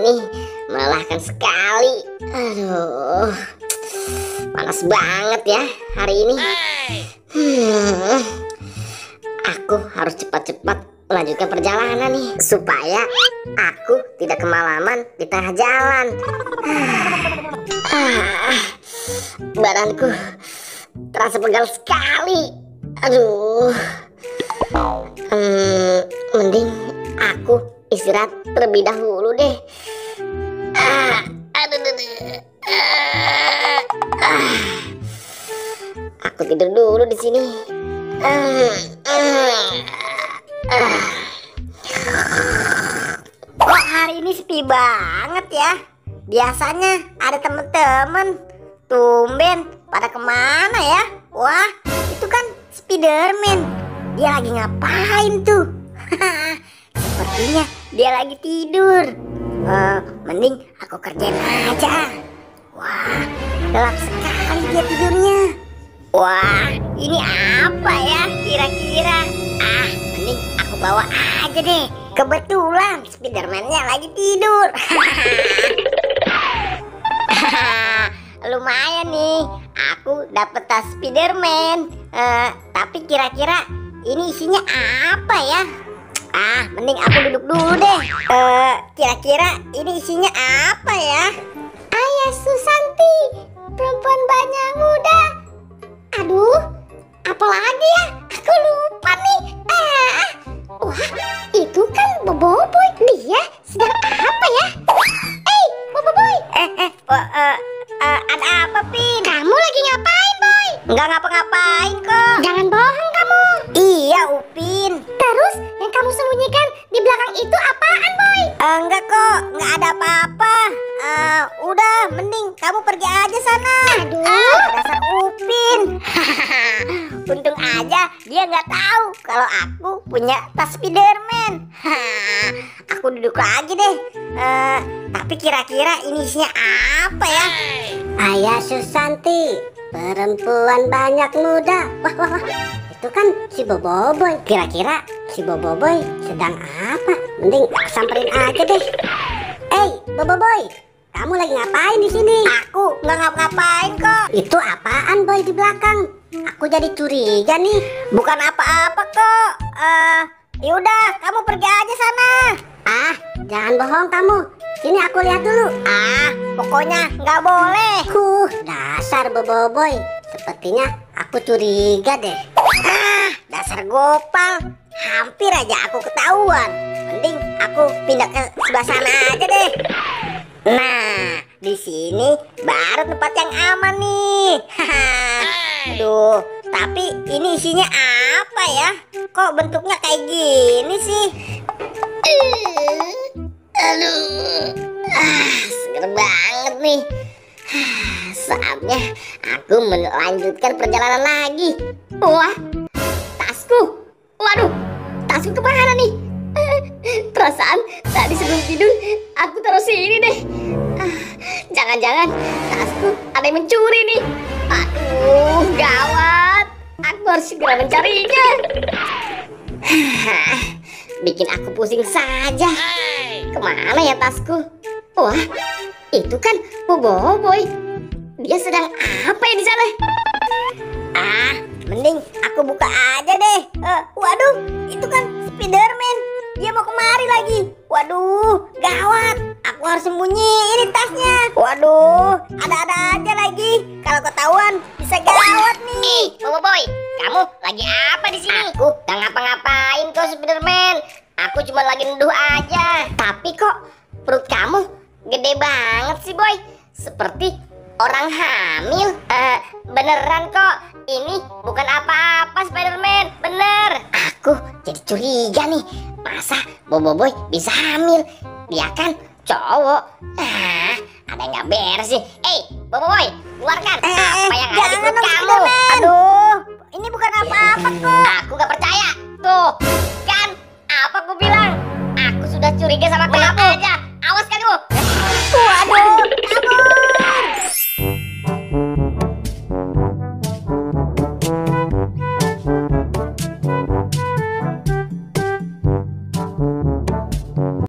ini melelahkan sekali. Aduh, panas banget ya hari ini. Aku harus cepat-cepat melanjutkan perjalanan nih, supaya aku tidak kemalaman di tengah jalan. Badanku terasa pegal sekali. Aduh, mending aku istirahat terlebih dahulu deh. Aku tidur dulu di sini. Kok hari ini sepi banget ya? Biasanya ada temen-temen. Tumben pada kemana ya? Wah, itu kan Spiderman. Dia lagi ngapain tuh? Sepertinya dia lagi tidur. Mending aku kerjain aja. Wah, gelap sekali dia tidurnya. Wah, ini apa ya kira-kira? Mending aku bawa aja deh. Kebetulan Spiderman-nya lagi tidur. Lumayan nih, aku dapet tas Spiderman. Tapi kira-kira ini isinya apa ya? Mending aku duduk dulu deh. Kira-kira ini isinya apa ya? Ayah Susanti, perempuan banyak muda. Aduh, apalagi ya? Aku lupa nih. Wah, itu kan Boboiboy. Dia sedang apa ya? Boboiboy. Ada apa, Pin? Kamu lagi ngapain, Boy? Nggak ngapa-ngapain kok. Jangan bohong kamu. Iya, Upin. Terus yang kamu sembunyikan di belakang itu apaan, Boy? Enggak kok, nggak ada apa-apa. Udah, mending kamu pergi aja sana. Aduh, dasar Upin. Untung aja dia nggak tahu kalau aku punya tas Spiderman. Aku duduk lagi deh. Tapi kira-kira ini isinya apa ya? Ayah Susanti, perempuan banyak muda. Wah, itu kan si Boboiboy. Kira-kira si Boboiboy sedang apa? Mending samperin aja deh. Boboiboy, kamu lagi ngapain di sini? Aku nggak ngapa-ngapain kok. Itu apaan, Boy, di belakang? Aku jadi curiga nih. Bukan apa-apa kok. Yaudah, kamu pergi aja sana. Jangan bohong kamu. Sini aku lihat dulu. Pokoknya nggak boleh. Dasar Boboiboy. Sepertinya aku curiga deh. Dasar Gopal. Hampir aja aku ketahuan. Mending aku pindah ke sebelah sana aja deh. Nah, di sini baru tempat yang aman nih. Aduh, tapi ini isinya apa ya? Kok bentuknya kayak gini sih? Aduh, seger banget nih. Saatnya aku melanjutkan perjalanan lagi. Wah, tasku. Waduh, tasku kemana nih? Perasaan tadi sebelum tidur aku taruh sini deh. Jangan-jangan tasku ada yang mencuri nih. Aduh, gawat. Aku harus segera mencarinya. Bikin aku pusing saja. Kemana ya tasku? Wah, itu kan Boboiboy. Dia sedang apa ya di sana? Mending aku buka aja deh. Waduh, itu kan Spiderman. Dia mau kemari lagi. Waduh, gawat. Aku harus sembunyiin tasnya. Waduh, ada-ada aja lagi. Kalau ketahuan bisa gawat nih. Boboiboy, kamu lagi apa di sini? Aku nggak ngapa-ngapain kok, Spiderman. Aku cuma lagi nuduh aja. Tapi kok perut kamu gede banget sih, Boy. Seperti orang hamil. Beneran kok. Ini bukan apa-apa, Spiderman. Bener. Aku jadi curiga nih. Masa Boboiboy bisa hamil? Dia kan cowok. Ada yang gak beres sih. Boboiboy, keluarkan apa yang ada di perut kamu. Aduh, ini bukan apa-apa kok. Aku gak percaya. Tuh, kan apa aku bilang? Aku sudah curiga sama kamu aja. Awas kamu.